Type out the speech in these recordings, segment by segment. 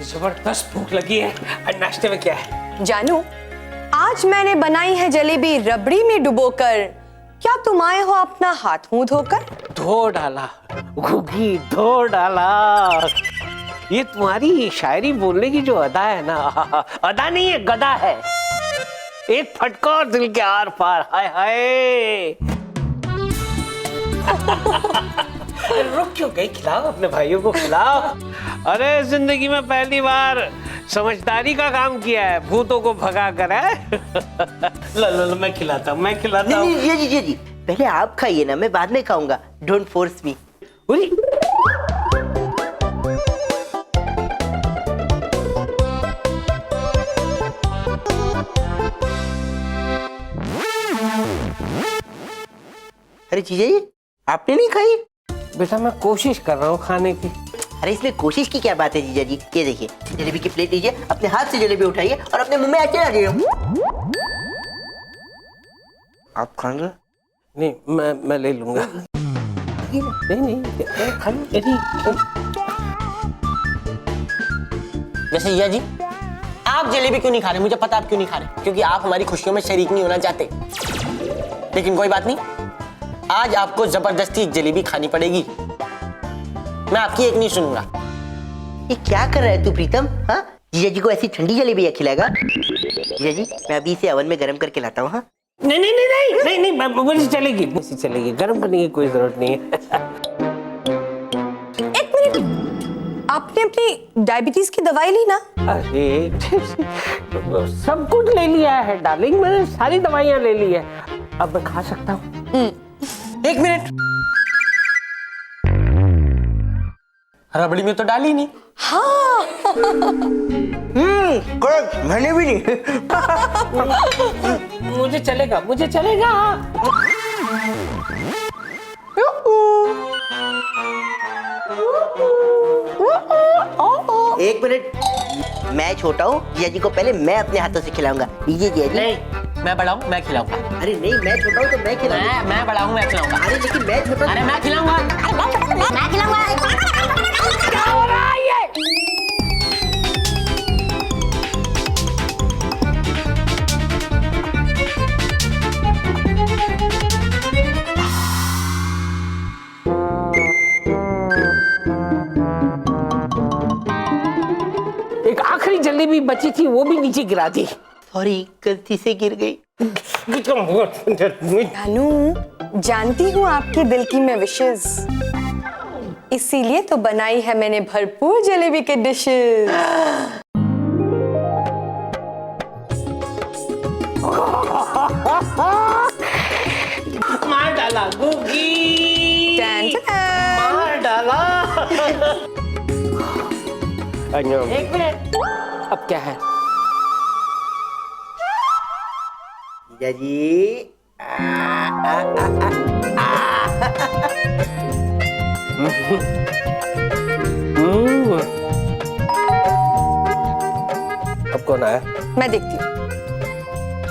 जबरदस्त भूख लगी है। और नाश्ते में क्या है? जानू, आज मैंने बनाई है जलेबी रबड़ी में डुबोकर। क्या तुम आए हो अपना हाथ मुंह धोकर? धो डाला घुगी, धो डाला। ये तुम्हारी शायरी बोलने की जो अदा है ना, अदा नहीं है, गदा है। एक फटका और दिल के आर पार। हाय हाय। रुक क्यों गई? खिलाओ, अपने भाइयों को खिलाओ। अरे जिंदगी में पहली बार समझदारी का काम किया है, भूतों को भगा कर है। लो मैं खिलाता हूँ, मैं खिलाता हूँ। जी पहले आप खाइए ना, मैं बाद में खाऊंगा। Don't force me. अरे जीजा जी, आपने नहीं खाई? बेटा मैं कोशिश कर रहा हूँ खाने की। अरे इसमें कोशिश की क्या बात है जीजा जी? ये देखिए, जलेबी की प्लेट लीजिए, अपने हाथ से जलेबी उठाइए और अपने मुंह में ऐसे डालिए। आप खाएंगे? नहीं, मैं ले लूंगा। नहीं वैसे जीजा जी, आप जलेबी क्यों नहीं खा रहे? मुझे पता आप क्यों नहीं खा रहे, क्योंकि आप हमारी खुशियों में शरीक नहीं होना चाहते। लेकिन कोई बात नहीं, आज आपको जबरदस्ती एक जलेबी खानी पड़ेगी। मैं आपकी एक नहीं सुनूंगा। ये क्या कर रहा है तू प्रीतम? हाँ, जीजा जी को ऐसी ठंडी जलेबी खिलाएगा? जीजा जी, मैं अभी इसे ओवन में गर्म करके लाता हूँ। हाँ नहीं, मुझे चलेगी, गर्म करने की कोई जरूरत नहीं है। एक मिनट, आपने अपनी डायबिटीज की दवाई ली ना? अरे सब कुछ ले लिया है डार्लिंग, मैंने सारी दवाइयाँ ले ली है। अब मैं खा सकता हूँ। एक मिनट, रबड़ी में तो डाली नहीं। हाँ। मैंने भी नहीं। मुझे चलेगा। एक मिनट, मैं छोटा हूँ, जीजा जी को पहले मैं अपने हाथों से खिलाऊंगा। लीजिए जीजा जी। नहीं, मैं बड़ा हूँ, मैं खिलाऊंगा। अरे नहीं, मैं छोटा हूँ तो मैं खिलाऊंगा। मैं बड़ा हूँ, मैं खिलाऊंगा। अरे लेकिन मैं छोटा हूँ। अरे मैं खिलाऊंगा। क्या हो रहा है ये? एक आखिरी जलेबी बची थी, वो भी नीचे गिरा दी। सॉरी, गलती से गिर गई। जानू, जानती हूँ आपके दिल की मैं विशेष, इसीलिए तो बनाई है मैंने भरपूर जलेबी के डिशेस। मार डाला गुगी, मार डाला। एक मिनट, अब क्या है? जीजा जी, अब कौन आया? मैं देखती हूँ।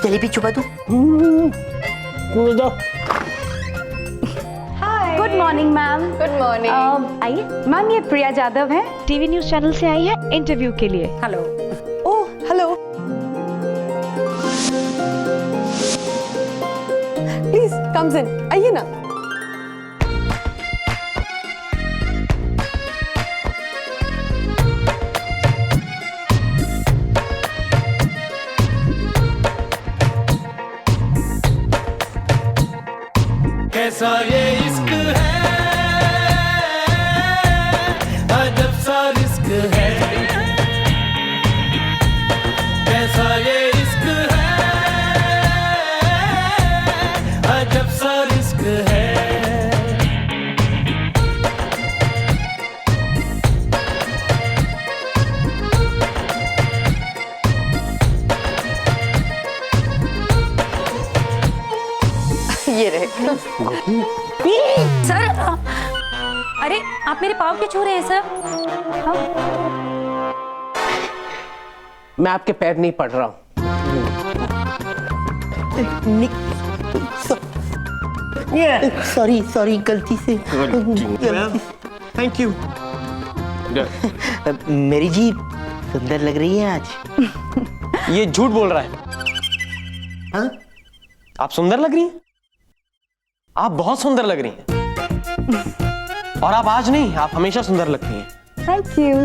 जलेबी छुपा दूं? Good morning ma'am. Good morning. आइए मैम, ये प्रिया जादव है, टीवी न्यूज चैनल से आई है इंटरव्यू के लिए। Hello. Oh hello, please comes in, आइए ना। कैसा ये इश्क है, अजब सा रिस्क है। कैसा ये इश्क है, अजब सा रिस्क है। ये रहे। सर, अरे आप मेरे पाँव क्यों छू रहे हैं सर? मैं आपके पैर नहीं पड़ रहा हूँ। सॉरी, गलती से। Thank you. मेरी जी, सुंदर लग रही है आज। ये झूठ बोल रहा है। हाँ? आप सुंदर लग रही हैं। आप बहुत सुंदर लग रही हैं। और आप आज नहीं, आप हमेशा सुंदर लगती हैं। Thank you.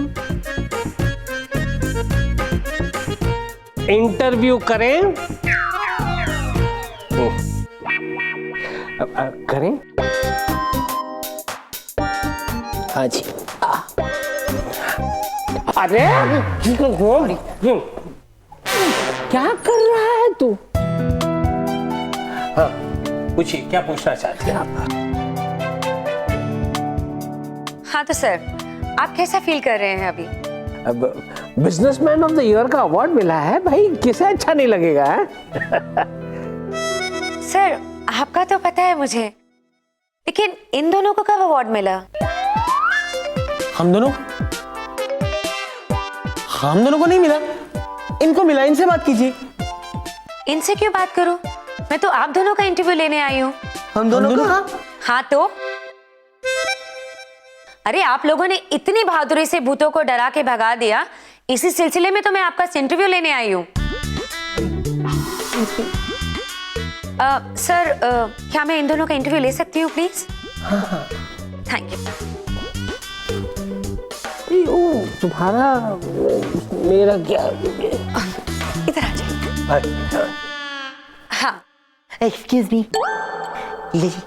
इंटरव्यू करें? करें? हाँ जी। अरे क्या कर रहा है तू? हाँ, पूछिए क्या पूछना चाहते हैं आप? हाँ तो सर, आप कैसा फील कर रहे हैं अभी? अब बिजनेसमैन ऑफ द ईयर का अवार्ड मिला है भाई, किसे अच्छा नहीं लगेगा है? सर आपका तो पता है मुझे, लेकिन इन दोनों को कब अवार्ड मिला? हम दोनों को नहीं मिला, इनको मिला। इनसे बात कीजिए। इनसे क्यों बात करूं? मैं तो आप दोनों का इंटरव्यू लेने आई हूँ। हम दोनों का? हाँ तो अरे आप लोगों ने इतनी बहादुरी से भूतों को डरा के भगा दिया, इसी सिलसिले में तो मैं आपका इंटरव्यू लेने आई हूँ। सर क्या मैं इन दोनों का इंटरव्यू ले सकती हूँ प्लीज? हाँ। Thank you. तुम्हारा मेरा क्या? इधर आ जाइए। हाँ एक्सक्यूज मी। लीजिए।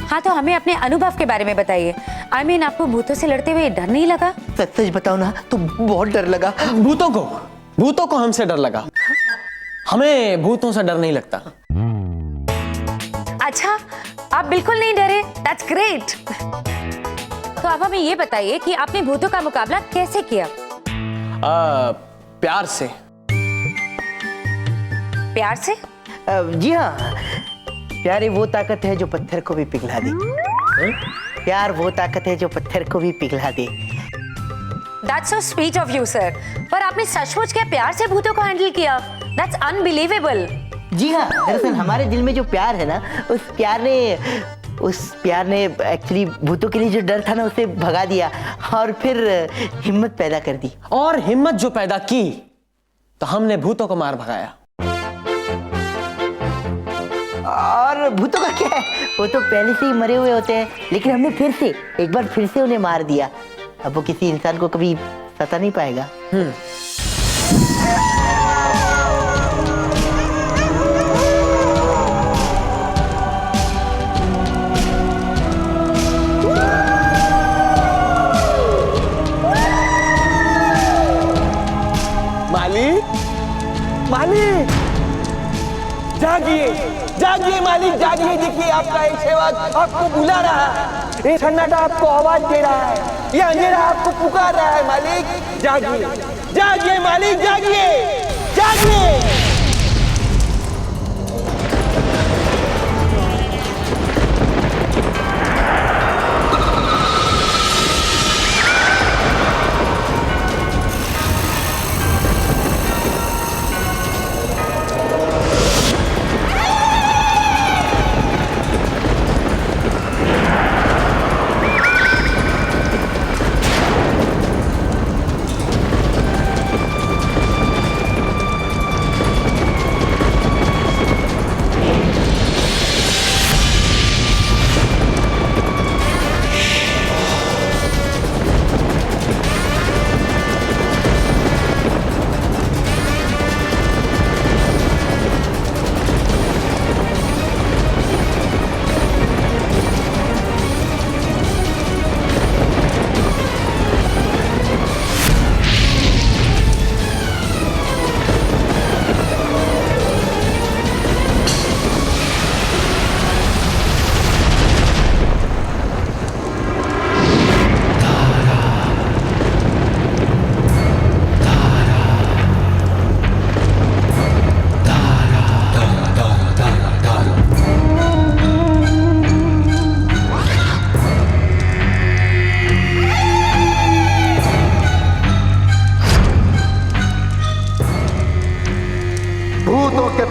हाँ तो हमें अपने अनुभव के बारे में बताइए। I mean, आपको भूतों से लड़ते हुए डर नहीं लगा? सच सच बताओ ना, तो बहुत डर लगा। भूतों को हमसे डर लगा। हमें भूतों से डर नहीं लगता। अच्छा, आप बिल्कुल नहीं डरे? That's great. तो आप हमें ये बताइए कि आपने भूतों का मुकाबला कैसे किया? प्यार से। प्यार से? जी हाँ, प्यार वो ताकत है जो पत्थर को भी पिघला दे। प्यार वो ताकत है जो पत्थर को भी पिघला दे। That's so sweet of you, sir. पर आपने सचमुच क्या प्यार से भूतों को हैंडल किया? That's unbelievable. जी हाँ, दरअसल हमारे दिल में जो प्यार है ना, उस प्यार ने एक्चुअली भूतों के लिए जो डर था ना, उसे भगा दिया और फिर हिम्मत पैदा कर दी। और हिम्मत जो पैदा की तो हमने भूतों को मार भगाया। और भूतों का क्या है, वो तो पहले से ही मरे हुए होते हैं, लेकिन हमने एक बार फिर से उन्हें मार दिया। अब वो किसी इंसान को कभी सता नहीं पाएगा। मालिक जागिए मालिक जागिए। देखिए आपका एक सेवक आपको बुला रहा है। ये सन्नाटा आपको आवाज दे रहा है, ये अंधेरा आपको पुकार रहा है। मालिक जागिए मालिक जागिए।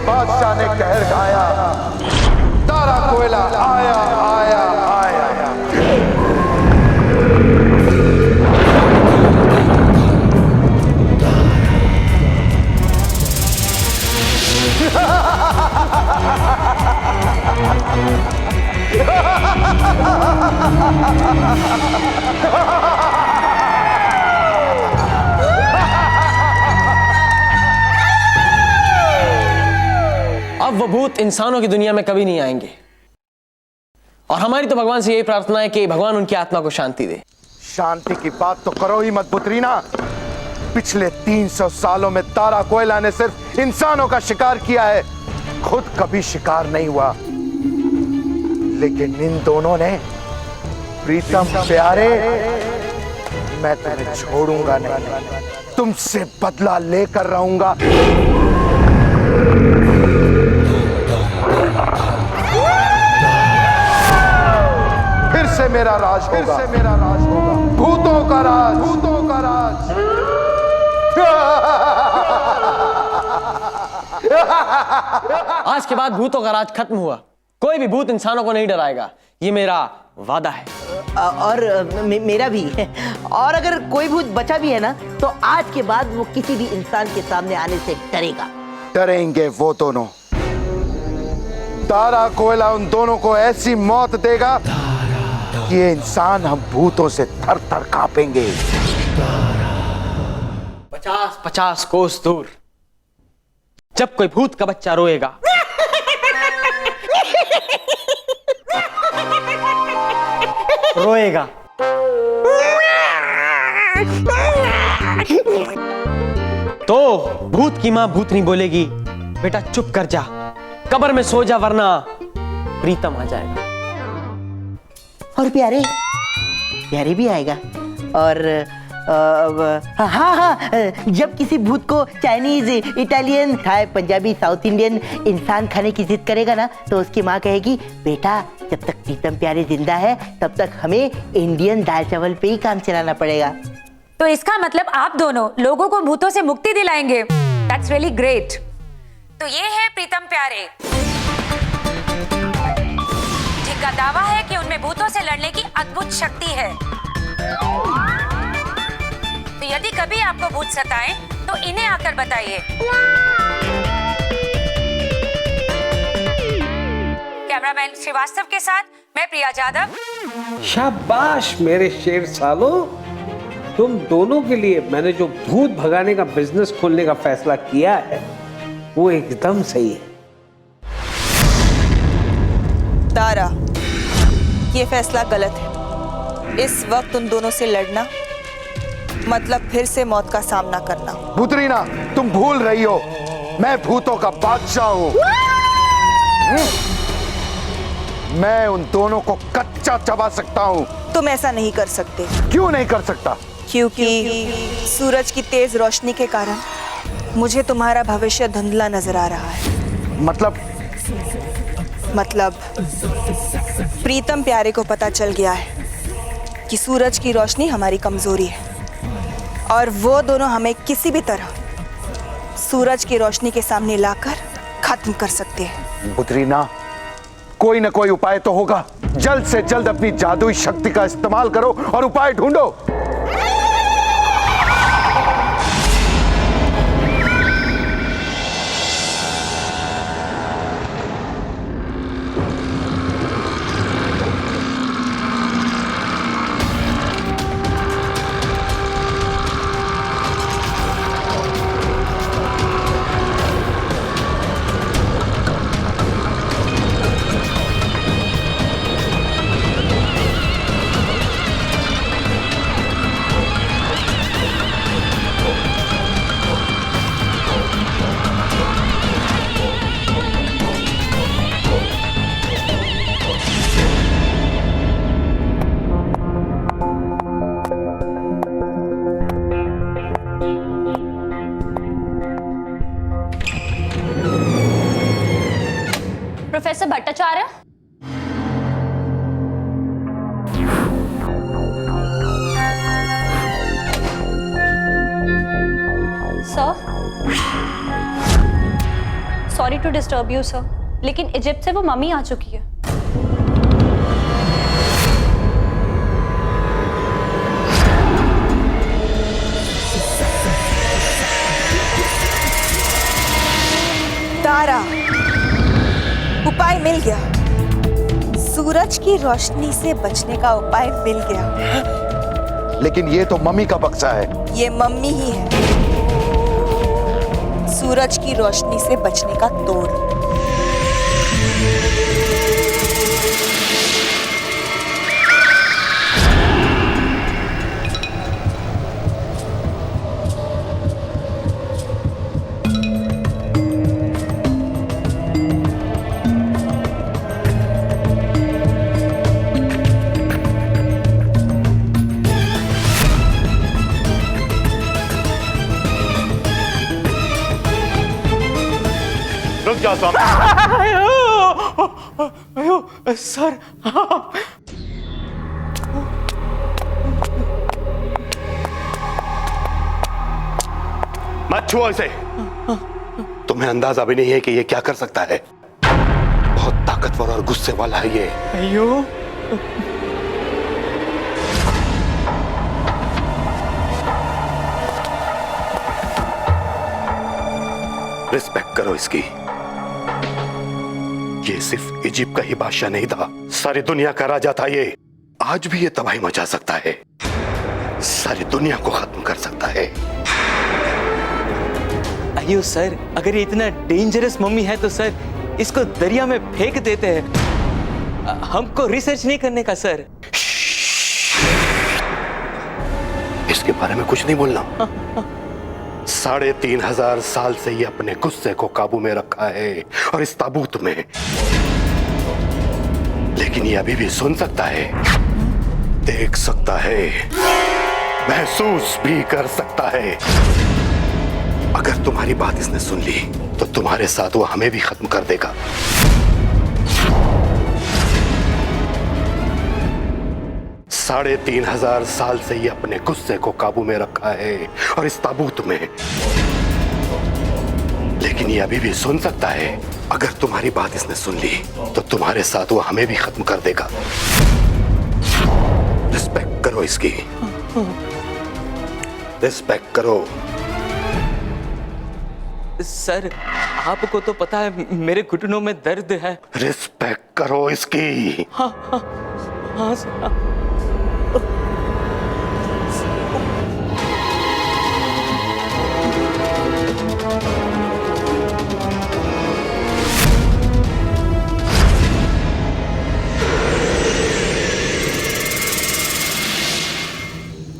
बादशाह ने कहर ढाया, तारा कोयला आया आया आया। अब वो भूत इंसानों की दुनिया में कभी नहीं आएंगे, और हमारी तो भगवान से यही प्रार्थना है कि भगवान उनकी आत्मा को शांति दे। शांति की बात तो करो ही मत पुत्रीना। पिछले 300 सालों में तारा कोयला ने सिर्फ इंसानों का शिकार किया है, खुद कभी शिकार नहीं हुआ। लेकिन इन दोनों ने, प्रीतम प्यारे, मैं तुम्हें छोड़ूंगा नहीं, तुमसे बदला लेकर रहूंगा। फिर से मेरा राज होगा, फिर से मेरा राज होगा, भूतों का राज, भूतों का राज। आज के बाद भूतों का राज खत्म हुआ, कोई भी भूत इंसानों को नहीं डराएगा, ये मेरा वादा है। और मेरा भी। और अगर कोई भूत बचा भी है ना, तो आज के बाद वो किसी भी इंसान के सामने आने से डरेगा। डरेंगे वो दोनों। तारा कोयला उन दोनों को ऐसी मौत देगा कि ये इंसान हम भूतों से थर थर कांपेंगे। 50-50 कोस दूर जब कोई भूत का बच्चा रोएगा, रोएगा, तो भूत की मां भूतनी बोलेगी, बेटा चुप कर जा, कब्र में सो जा, वरना प्रीतम आ जाएगा। और प्यारे, प्यारे भी आएगा। और हाँ, जब किसी भूत को Chinese, Italian, Thai, Punjabi, South Indian इंसान खाने की जिद करेगा ना, तो उसकी माँ कहेगी, बेटा जब तक प्रीतम प्यारे जिंदा है तब तक हमें इंडियन दाल चावल पे ही काम चलाना पड़ेगा। तो इसका मतलब आप दोनों लोगों को भूतों से मुक्ति दिलाएंगे। That's really great। तो ये है प्रीतम प्यारे, जिनका दावा है कि उनमें भूतों से लड़ने की अद्भुत शक्ति है। तो यदि कभी आपको भूत सताएं, तो इन्हें आकर बताइए। कैमरामैन श्रीवास्तव के साथ मैं प्रिया जाधव। शाबाश मेरे शेर सालो, तुम दोनों के लिए मैंने जो भूत भगाने का बिजनेस खोलने का फैसला किया है वो एकदम सही है। तारा, ये फैसला गलत है। इस वक्त उन दोनों से लड़ना मतलब फिर से मौत का सामना करना। पुत्रीना, तुम भूल रही हो, मैं भूतों का बादशाह हूं। मैं उन दोनों को कच्चा चबा सकता हूं। तुम ऐसा नहीं कर सकते। क्यों नहीं कर सकता? क्योंकि सूरज की तेज रोशनी के कारण मुझे तुम्हारा भविष्य धुंधला नजर आ रहा है। मतलब प्रीतम प्यारे को पता चल गया है कि सूरज की रोशनी हमारी कमजोरी है, और वो दोनों हमें किसी भी तरह सूरज की रोशनी के सामने लाकर खत्म कर सकते हैं। पुत्रीना, कोई ना कोई उपाय तो होगा। जल्द से जल्द अपनी जादुई शक्ति का इस्तेमाल करो और उपाय ढूंढो। Professor Bhattacharya, sir, sorry to disturb you sir, लेकिन इजिप्ट से वो मम्मी आ चुकी है। दारा, उपाय मिल गया। सूरज की रोशनी से बचने का उपाय मिल गया। लेकिन ये तो मम्मी का बक्सा है। ये मम्मी ही है सूरज की रोशनी से बचने का तोड़। रुक जाओ स्वामी। सर मत छुओ इसे। तुम्हें अंदाजा भी नहीं है कि ये क्या कर सकता है। बहुत ताकतवर और गुस्से वाला है ये। अयो रिस्पेक्ट करो इसकी। ये सिर्फ इजिप्ट का ही बादशाह नहीं था, सारी दुनिया का राजा था ये। आज भी ये तबाही मचा सकता है, सारी दुनिया को खत्म कर सकता है। अयो सर, अगर ये इतना डेंजरस मम्मी है तो सर इसको दरिया में फेंक देते हैं। हमको रिसर्च नहीं करने का सर। इसके बारे में कुछ नहीं बोलना। 3,500 साल से ये अपने गुस्से को काबू में रखा है और इस ताबूत में। लेकिन ये अभी भी सुन सकता है, देख सकता है, महसूस भी कर सकता है। अगर तुम्हारी बात इसने सुन ली तो तुम्हारे साथ वो हमें भी खत्म कर देगा। साढ़े 3,000 साल से ये अपने गुस्से को काबू में रखा है और इस ताबूत में। लेकिन ये अभी भी सुन सकता है। अगर तुम्हारी बात इसने सुन ली तो तुम्हारे साथ वो हमें भी खत्म कर देगा। रिस्पेक्ट करो इसकी, रिस्पेक्ट करो। सर आपको तो पता है मेरे घुटनों में दर्द है। रिस्पेक्ट करो इसकी। हाँ सर।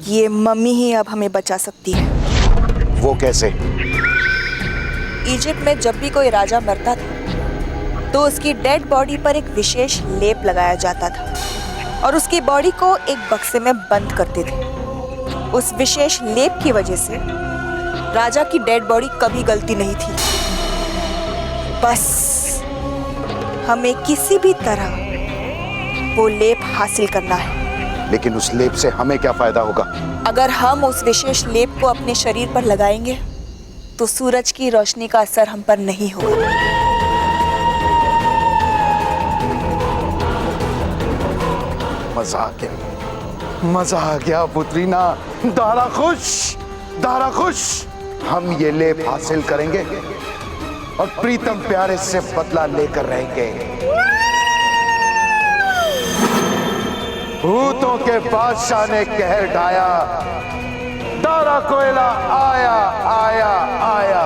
ये मम्मी ही अब हमें बचा सकती है। वो कैसे? इजिप्ट में जब भी कोई राजा मरता था तो उसकी डेड बॉडी पर एक विशेष लेप लगाया जाता था और उसकी बॉडी को एक बक्से में बंद करते थे। उस विशेष लेप की वजह से राजा की डेड बॉडी कभी गलती नहीं थी। बस हमें किसी भी तरह वो लेप हासिल करना है। लेकिन उस लेप से हमें क्या फायदा होगा? अगर हम उस विशेष लेप को अपने शरीर पर लगाएंगे तो सूरज की रोशनी का असर हम पर नहीं होगा। मजा आ गया, मजा आ गया पुत्रीना। दारा खुश, दारा खुश। हम ये लेप हासिल करेंगे और प्रीतम प्यारे से बदला लेकर रहेंगे। भूतों के बादशाह ने कहर ढाया, दारा कोयला आया आया आया।